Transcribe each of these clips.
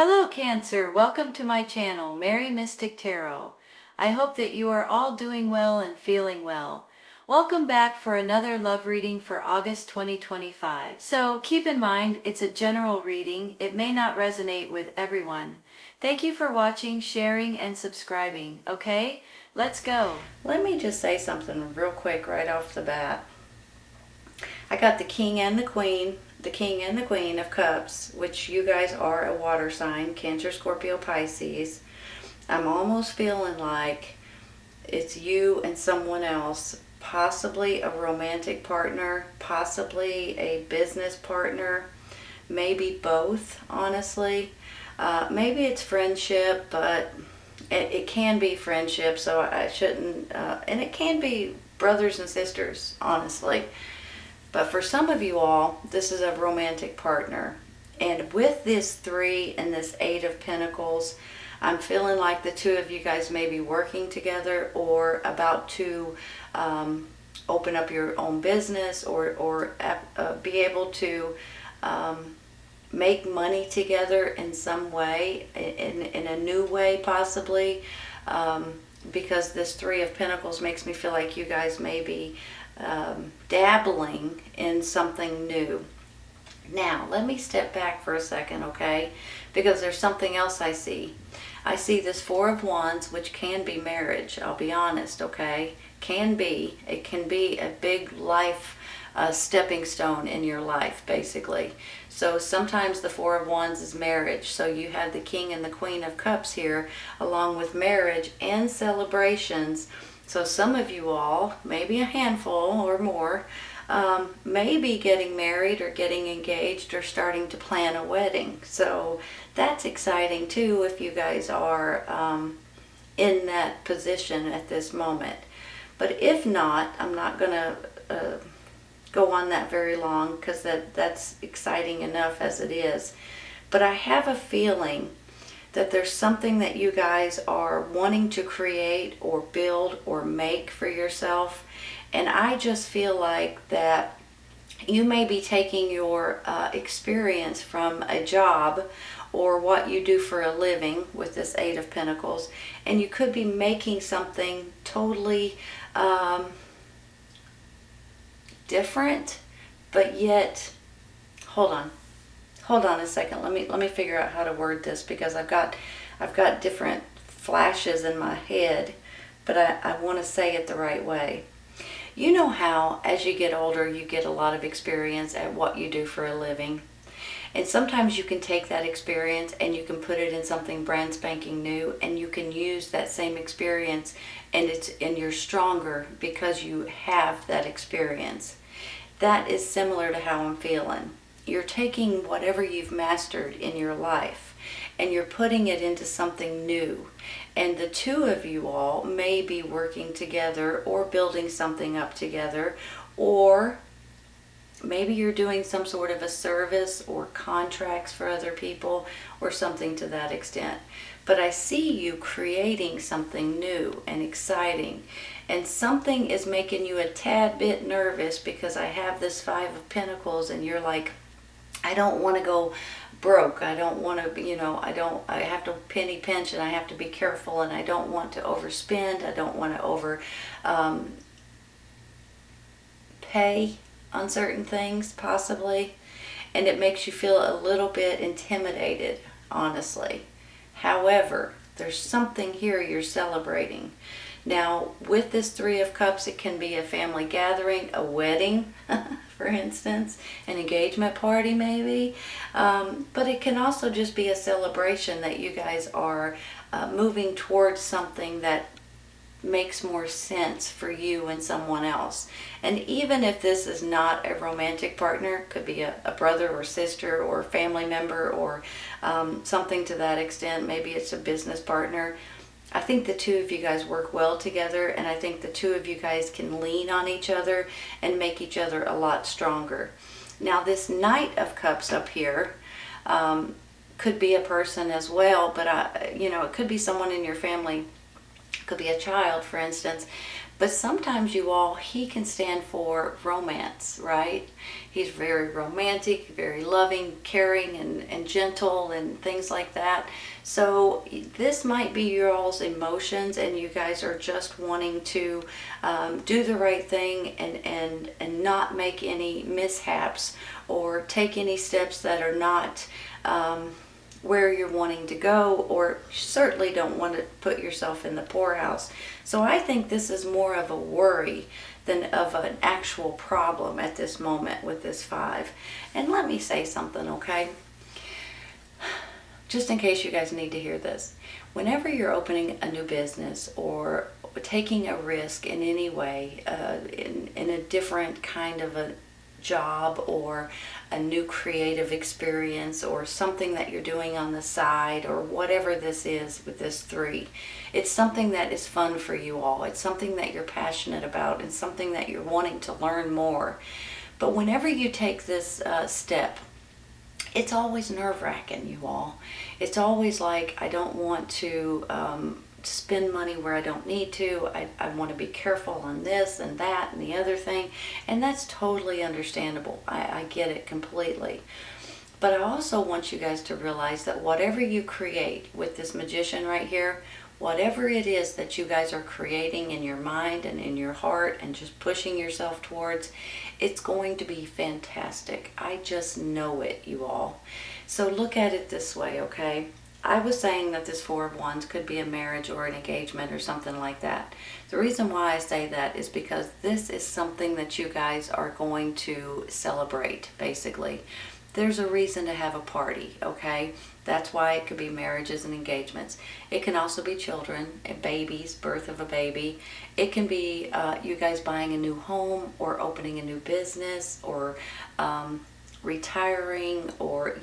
Hello Cancer, welcome to my channel, Mary Mystic Tarot. I hope that you are all doing well and feeling well. Welcome back for another love reading for August 2025. So keep in mind, it's a general reading. It may not resonate with everyone. Thank you for watching, sharing, and subscribing. Okay, let's go. Let me just say something real quick right off the bat. I got the King and the Queen of Cups, which you guys are a water sign, Cancer, Scorpio, Pisces. I'm almost feeling like it's you and someone else, possibly a romantic partner, possibly a business partner, maybe both, honestly. Maybe it's friendship, but it can be friendship, so I shouldn't, and it can be brothers and sisters, honestly. But for some of you all, this is a romantic partner. And with this 3 and this 8 of Pentacles, I'm feeling like the two of you guys may be working together or about to open up your own business or be able to make money together in some way, in a new way possibly, because this 3 of Pentacles makes me feel like you guys may be dabbling in something new. Now, let me step back for a second, okay? Because there's something else I see. I see this 4 of Wands, which can be marriage, I'll be honest, okay? Can be. It can be a big life stepping stone in your life, basically. So sometimes the 4 of Wands is marriage. So you have the King and the Queen of Cups here, along with marriage and celebrations. So some of you all, maybe a handful or more, may be getting married or getting engaged or starting to plan a wedding. So that's exciting too if you guys are in that position at this moment. But if not, I'm not going to go on that very long because that's exciting enough as it is. But I have a feeling that there's something that you guys are wanting to create or build or make for yourself. And I just feel like that you may be taking your experience from a job or what you do for a living with this 8 of Pentacles, and you could be making something totally different, but yet, hold on a second. Let me figure out how to word this, because I've got different flashes in my head, but I want to say it the right way. You know how as you get older you get a lot of experience at what you do for a living, and sometimes you can take that experience and you can put it in something brand spanking new, and you can use that same experience, and you're stronger because you have that experience. That is similar to how I'm feeling. You're taking whatever you've mastered in your life and you're putting it into something new. And the two of you all may be working together or building something up together, or maybe you're doing some sort of a service or contracts for other people or something to that extent. But I see you creating something new and exciting, and something is making you a tad bit nervous because I have this 5 of Pentacles and you're like, I don't want to go broke. I don't want to, I have to penny pinch and I have to be careful, and I don't want to overspend. I don't want to over pay on certain things, possibly. And it makes you feel a little bit intimidated, honestly. However, there's something here you're celebrating. Now, with this 3 of Cups, it can be a family gathering, a wedding, for instance, an engagement party maybe. But it can also just be a celebration that you guys are moving towards something that makes more sense for you and someone else. And even if this is not a romantic partner, could be a brother or sister or family member or something to that extent, maybe it's a business partner. I think the two of you guys work well together, and I think the two of you guys can lean on each other and make each other a lot stronger. Now, this Knight of Cups up here could be a person as well, but it could be someone in your family It could be a child, for instance. But sometimes he can stand for romance, right? He's very romantic, very loving, caring, and gentle, and things like that. So this might be your all's emotions, and you guys are just wanting to do the right thing and not make any mishaps or take any steps that are not where you're wanting to go, or certainly don't want to put yourself in the poorhouse. So I think this is more of a worry than of an actual problem at this moment with this 5. And let me say something, okay? Just in case you guys need to hear this. Whenever you're opening a new business or taking a risk in any way, in a different kind of a job or a new creative experience or something that you're doing on the side or whatever this is with this 3, it's something that is fun for you all. It's something that you're passionate about and something that you're wanting to learn more. But whenever you take this step, it's always nerve-wracking, you all. It's always like, I don't want to spend money where I don't need to. I want to be careful on this and that and the other thing. And that's totally understandable. I get it completely. But I also want you guys to realize that whatever you create with this magician right here, whatever it is that you guys are creating in your mind and in your heart and just pushing yourself towards, it's going to be fantastic. I just know it, you all. So look at it this way, okay? I was saying that this 4 of Wands could be a marriage or an engagement or something like that. The reason why I say that is because this is something that you guys are going to celebrate, basically. There's a reason to have a party, okay? That's why it could be marriages and engagements. It can also be children, babies, birth of a baby. It can be you guys buying a new home or opening a new business or retiring, or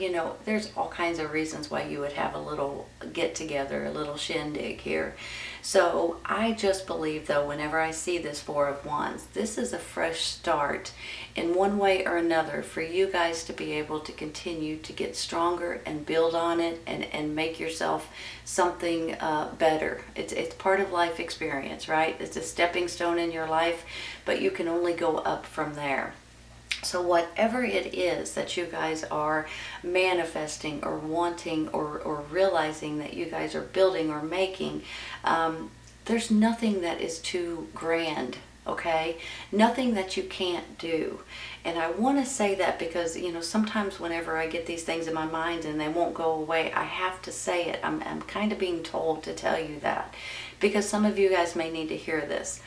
there's all kinds of reasons why you would have a little get together, a little shindig here. So I just believe, though, whenever I see this 4 of Wands, this is a fresh start in one way or another for you guys to be able to continue to get stronger and build on it and make yourself something better. It's part of life experience, right? It's a stepping stone in your life, but you can only go up from there. So whatever it is that you guys are manifesting or wanting or realizing that you guys are building or making, there's nothing that is too grand, okay? Nothing that you can't do. And I want to say that because, sometimes whenever I get these things in my mind and they won't go away, I have to say it. I'm kind of being told to tell you that because some of you guys may need to hear this.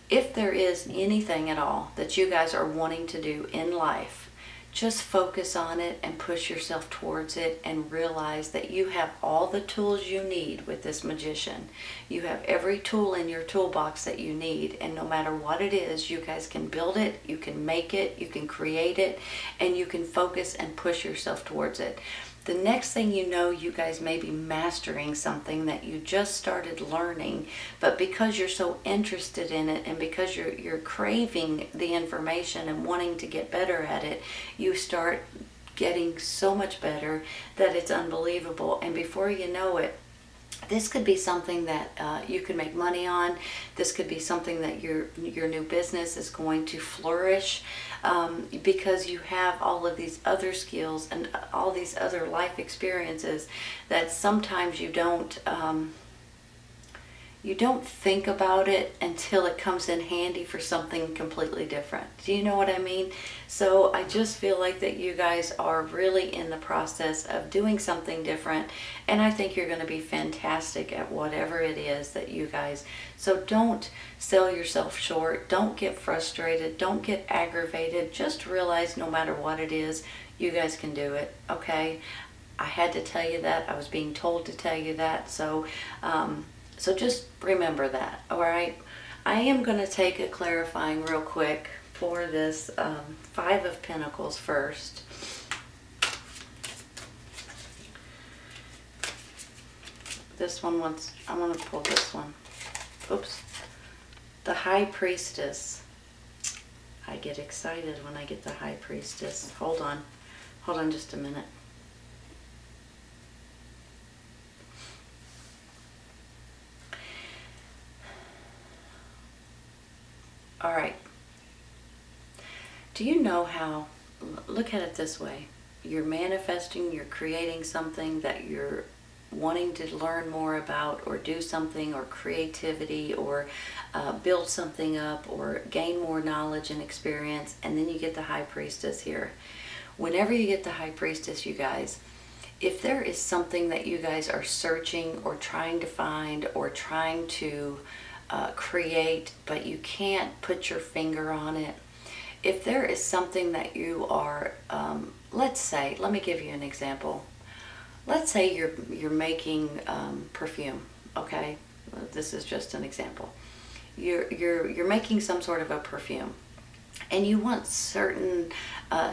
If there is anything at all that you guys are wanting to do in life, just focus on it and push yourself towards it and realize that you have all the tools you need with this magician. You have every tool in your toolbox that you need, and no matter what it is, you guys can build it, you can make it, you can create it, and you can focus and push yourself towards it. The next thing you know, you guys may be mastering something that you just started learning, but because you're so interested in it and because you're craving the information and wanting to get better at it, you start getting so much better that it's unbelievable. And before you know it, this could be something that you can make money on. This could be something that your new business is going to flourish because you have all of these other skills and all these other life experiences that sometimes you don't think about it until it comes in handy for something completely different. Do you know what I mean? So I just feel like that you guys are really in the process of doing something different, and I think you're going to be fantastic at whatever it is that you guys. So don't sell yourself short. Don't get frustrated. Don't get aggravated. Just realize no matter what it is, you guys can do it, okay? I had to tell you that. I was being told to tell you that. So just remember that, all right? I am going to take a clarifying real quick for this 5 of Pentacles first. This one wants, I want to pull this one. Oops. The High Priestess. I get excited when I get the High Priestess. Hold on just a minute. All right. Do you know how, look at it this way. You're manifesting, you're creating something that you're wanting to learn more about, or do something, or creativity, or build something up, or gain more knowledge and experience, and then you get the High Priestess here. Whenever you get the High Priestess, you guys, if there is something that you guys are searching or trying to find or trying to create, but you can't put your finger on it, if there is something that you are, let's say, let me give you an example. Let's say you're making perfume, okay? This is just an example. You're making some sort of a perfume, and you want certain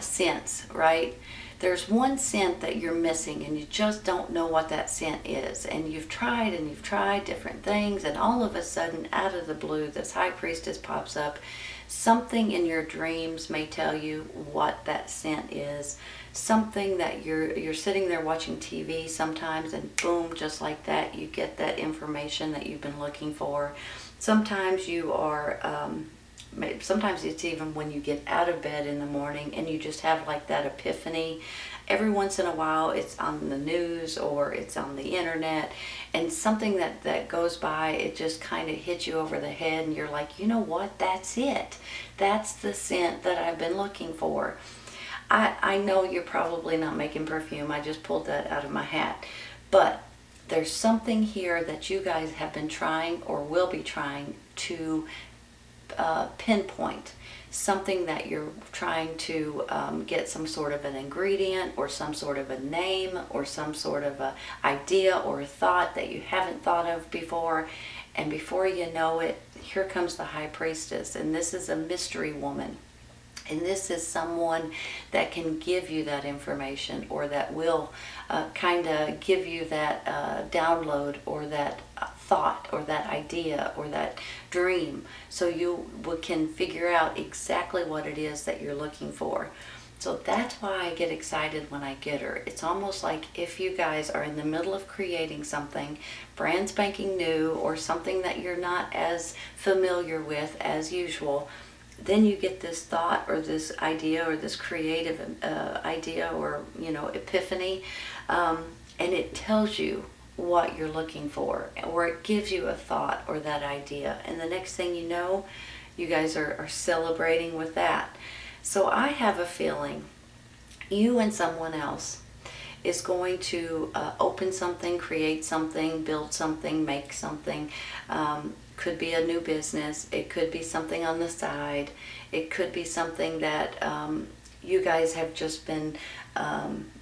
scents, right? There's one scent that you're missing, and you just don't know what that scent is. And you've tried different things, and all of a sudden, out of the blue, this High Priestess pops up. Something in your dreams may tell you what that scent is. Something that you're sitting there watching TV sometimes, and boom, just like that, you get that information that you've been looking for. Sometimes you are, sometimes it's even when you get out of bed in the morning and you just have like that epiphany. Every once in a while it's on the news or it's on the internet, and something that goes by, it just kind of hits you over the head, and you're like, you know what, that's it. That's the scent that I've been looking for. I know you're probably not making perfume. I just pulled that out of my hat. But there's something here that you guys have been trying or will be trying to pinpoint. Something that you're trying to get some sort of an ingredient or some sort of a name or some sort of a idea or a thought that you haven't thought of before. And before you know it, here comes the High Priestess. And this is a mystery woman. And this is someone that can give you that information, or that will kind of give you that download, or that thought, or that idea, or that dream, so you can figure out exactly what it is that you're looking for. So that's why I get excited when I get her. It's almost like if you guys are in the middle of creating something brand spanking new, or something that you're not as familiar with as usual, then you get this thought or this idea or this creative idea, or epiphany, and it tells you what you're looking for, or it gives you a thought or that idea, and the next thing you know, you guys are celebrating with that. So I have a feeling you and someone else is going to open something, create something, build something, make something. Could be a new business. It could be something on the side. It could be something that you guys have just been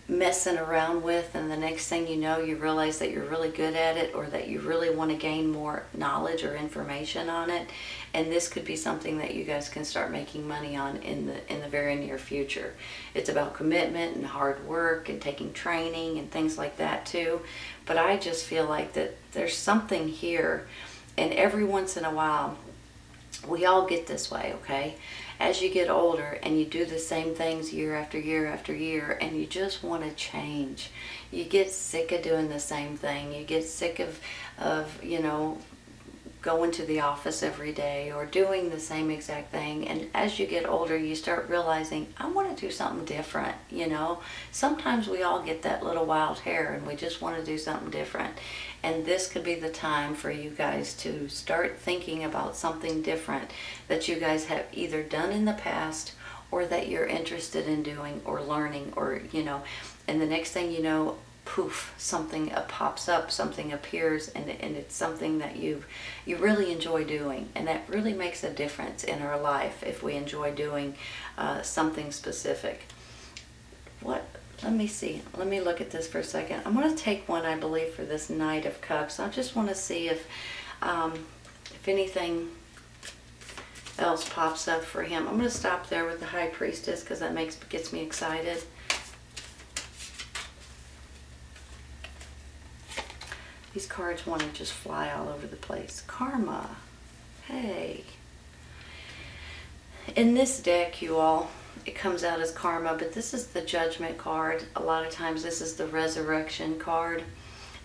messing around with, and the next thing you know, you realize that you're really good at it, or that you really want to gain more knowledge or information on it. And this could be something that you guys can start making money on in the very near future. It's about commitment and hard work and taking training and things like that too. But I just feel like that there's something here. And every once in a while, we all get this way, okay? As you get older and you do the same things year after year after year, and you just want to change. You get sick of doing the same thing. You get sick of going to the office every day or doing the same exact thing. And as you get older, you start realizing, I want to do something different, Sometimes we all get that little wild hair and we just want to do something different. And this could be the time for you guys to start thinking about something different that you guys have either done in the past, or that you're interested in doing or learning, or, and the next thing you know, poof, something pops up, something appears, and it's something that you really enjoy doing. And that really makes a difference in our life if we enjoy doing something specific. Let me see. Let me look at this for a second. I'm going to take one, I believe, for this Knight of Cups. I just want to see if anything else pops up for him. I'm going to stop there with the High Priestess because that gets me excited. These cards want to just fly all over the place. Karma. Hey. In this deck, you all, it comes out as karma, but this is the Judgment card. A lot of times this is the Resurrection card.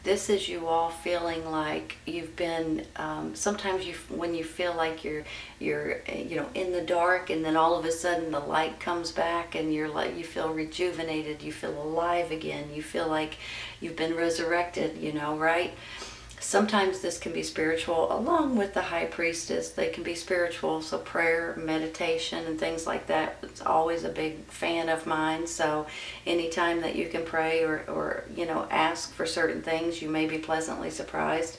This is you all feeling like you've been, sometimes when you feel like you're in the dark, and then all of a sudden the light comes back, and you feel rejuvenated, you feel alive again, you feel like you've been resurrected, right? Sometimes this can be spiritual, along with the high priestess. They can be spiritual, so prayer, meditation, and things like that. It's always a big fan of mine. So anytime that you can pray or ask for certain things, you may be pleasantly surprised.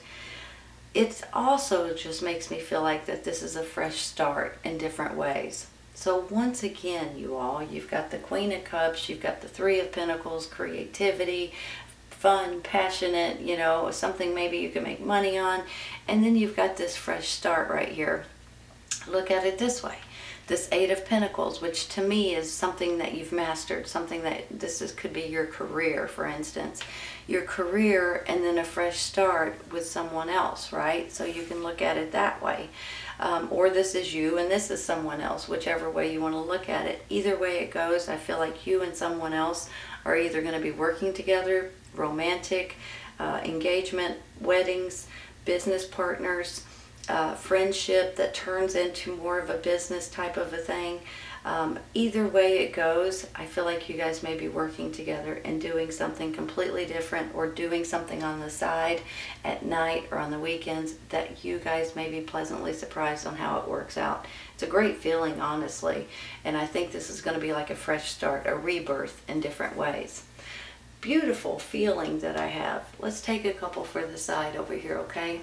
It also just makes me feel like that this is a fresh start in different ways. So once again, you all, you've got the Queen of Cups, you've got the Three of Pentacles, creativity, fun, passionate, something maybe you can make money on. And then you've got this fresh start right here. Look at it this way. This Eight of Pentacles, which to me is something that you've mastered, something that could be your career, for instance. Your career, and then a fresh start with someone else, right? So you can look at it that way. Or this is you and this is someone else, whichever way you want to look at it. Either way it goes, I feel like you and someone else are either going to be working together, romantic, engagement, weddings, business partners, friendship that turns into more of a business type of a thing. Either way it goes, I feel like you guys may be working together and doing something completely different, or doing something on the side at night or on the weekends that you guys may be pleasantly surprised on how it works out. It's a great feeling, honestly, and I think this is going to be like a fresh start, a rebirth in different ways. Beautiful feeling that I have. Let's take a couple for the side over here, okay?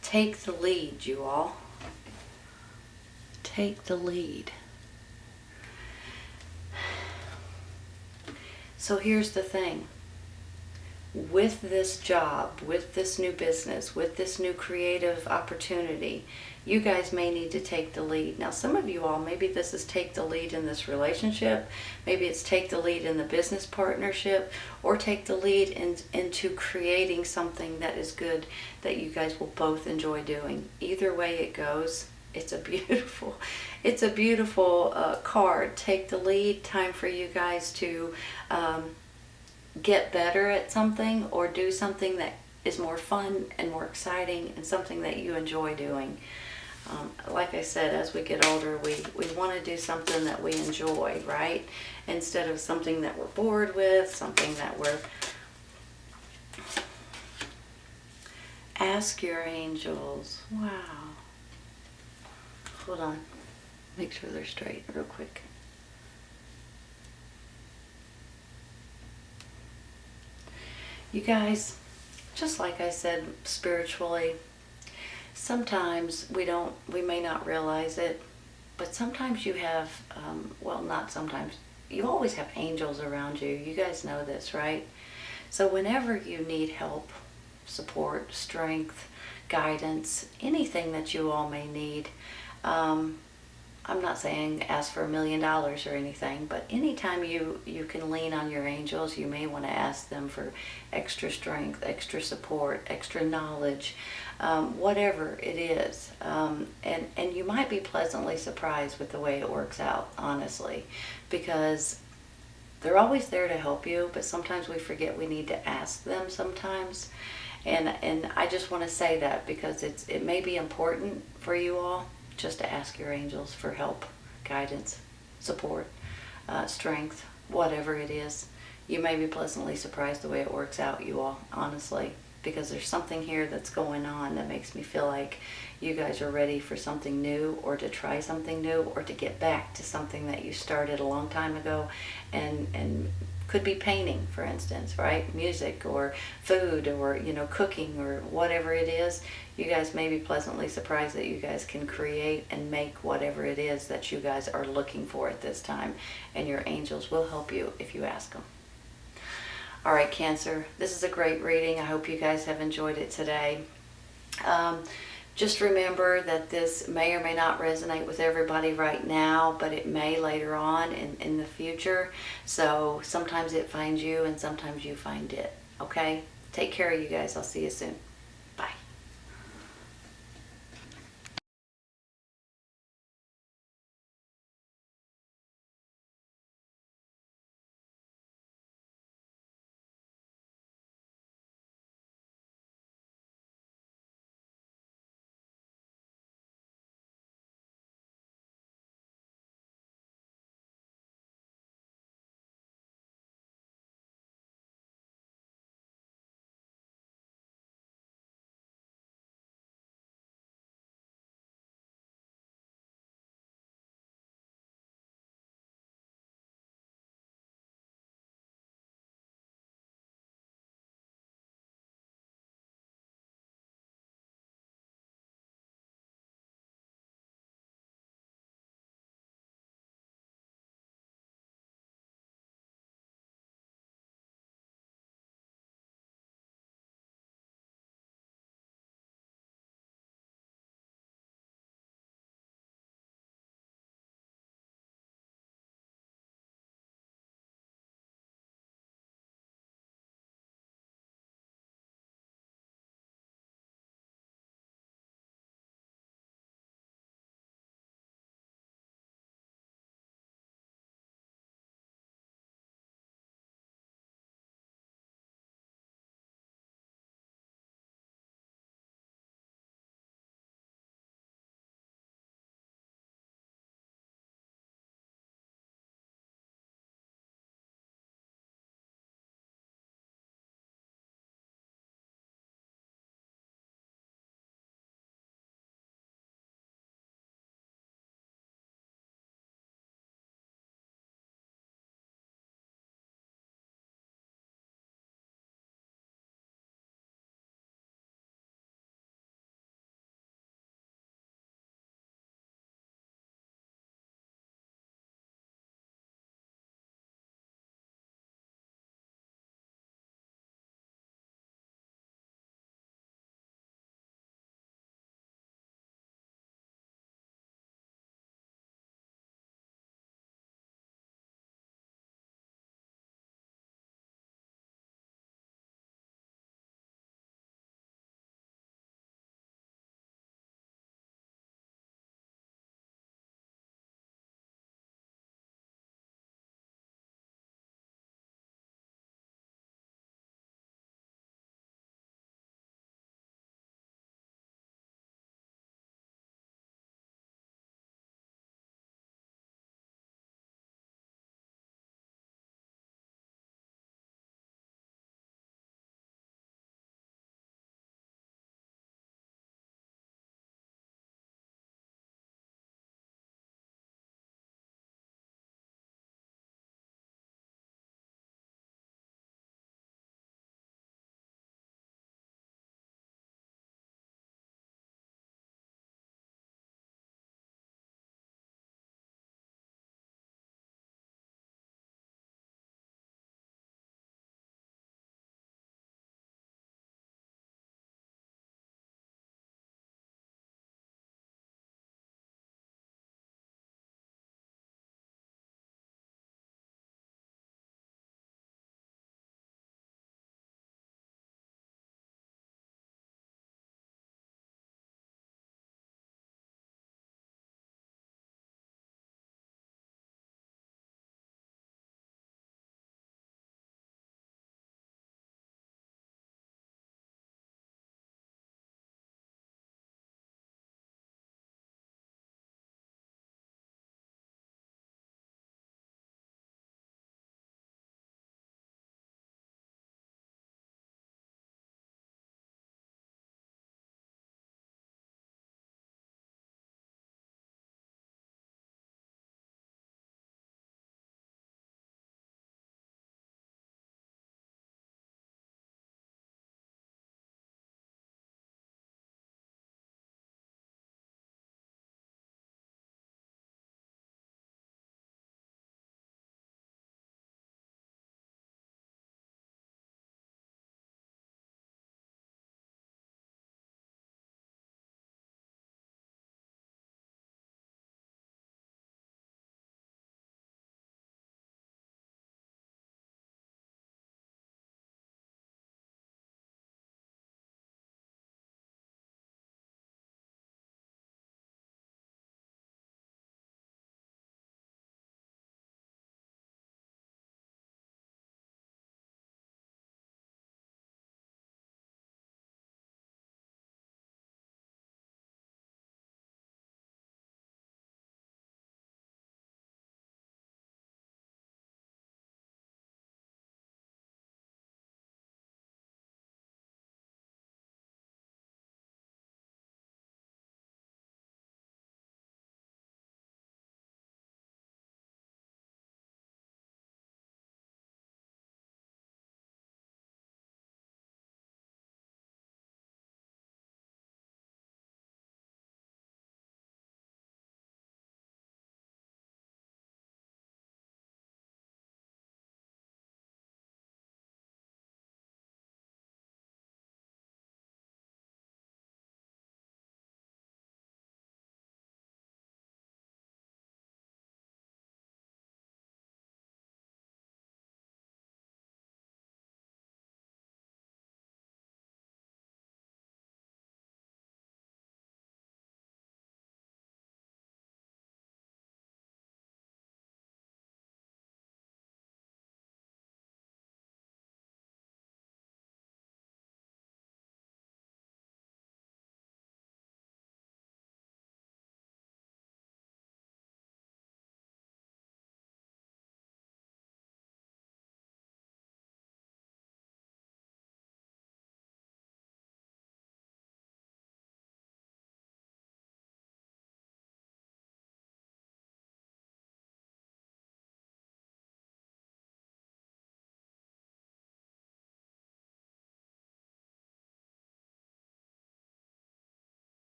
Take the lead, you all. Take the lead. So here's the thing. With this job, with this new business, with this new creative opportunity, you guys may need to take the lead. Now, some of you all, maybe this is take the lead in this relationship, maybe it's take the lead in the business partnership, or take the lead into creating something that is good that you guys will both enjoy doing. Either way it goes, it's a beautiful card. Take the lead. Time for you guys to get better at something, or do something that is more fun and more exciting, and something that you enjoy doing. Like I said, as we get older, we want to do something that we enjoy, right? Instead of something that we're bored with, something that we're... Ask your angels. Wow. Hold on. Make sure they're straight real quick. You guys, just like I said, spiritually, sometimes we may not realize it, but sometimes you have, well, not sometimes, you always have angels around you. You guys know this, right? So whenever you need help, support, strength, guidance, anything that you all may need, I'm not saying ask for $1 million or anything, but anytime you can lean on your angels, you may want to ask them for extra strength, extra support, extra knowledge, whatever it is. And you might be pleasantly surprised with the way it works out, honestly, because they're always there to help you, but sometimes we forget we need to ask them sometimes. And I just want to say that because it may be important for you all just to ask your angels for help, guidance, support, strength, whatever it is. You may be pleasantly surprised the way it works out, you all, honestly, because there's something here that's going on that makes me feel like you guys are ready for something new, or to try something new, or to get back to something that you started a long time ago, and could be painting, for instance, right? Music, or food, or cooking, or whatever it is. You guys may be pleasantly surprised that you guys can create and make whatever it is that you guys are looking for at this time, and your angels will help you if you ask them. All right, Cancer, this is a great reading. I hope you guys have enjoyed it today. Just remember that this may or may not resonate with everybody right now, but it may later on in the future. So sometimes it finds you and sometimes you find it. Okay? Take care of you guys. I'll see you soon.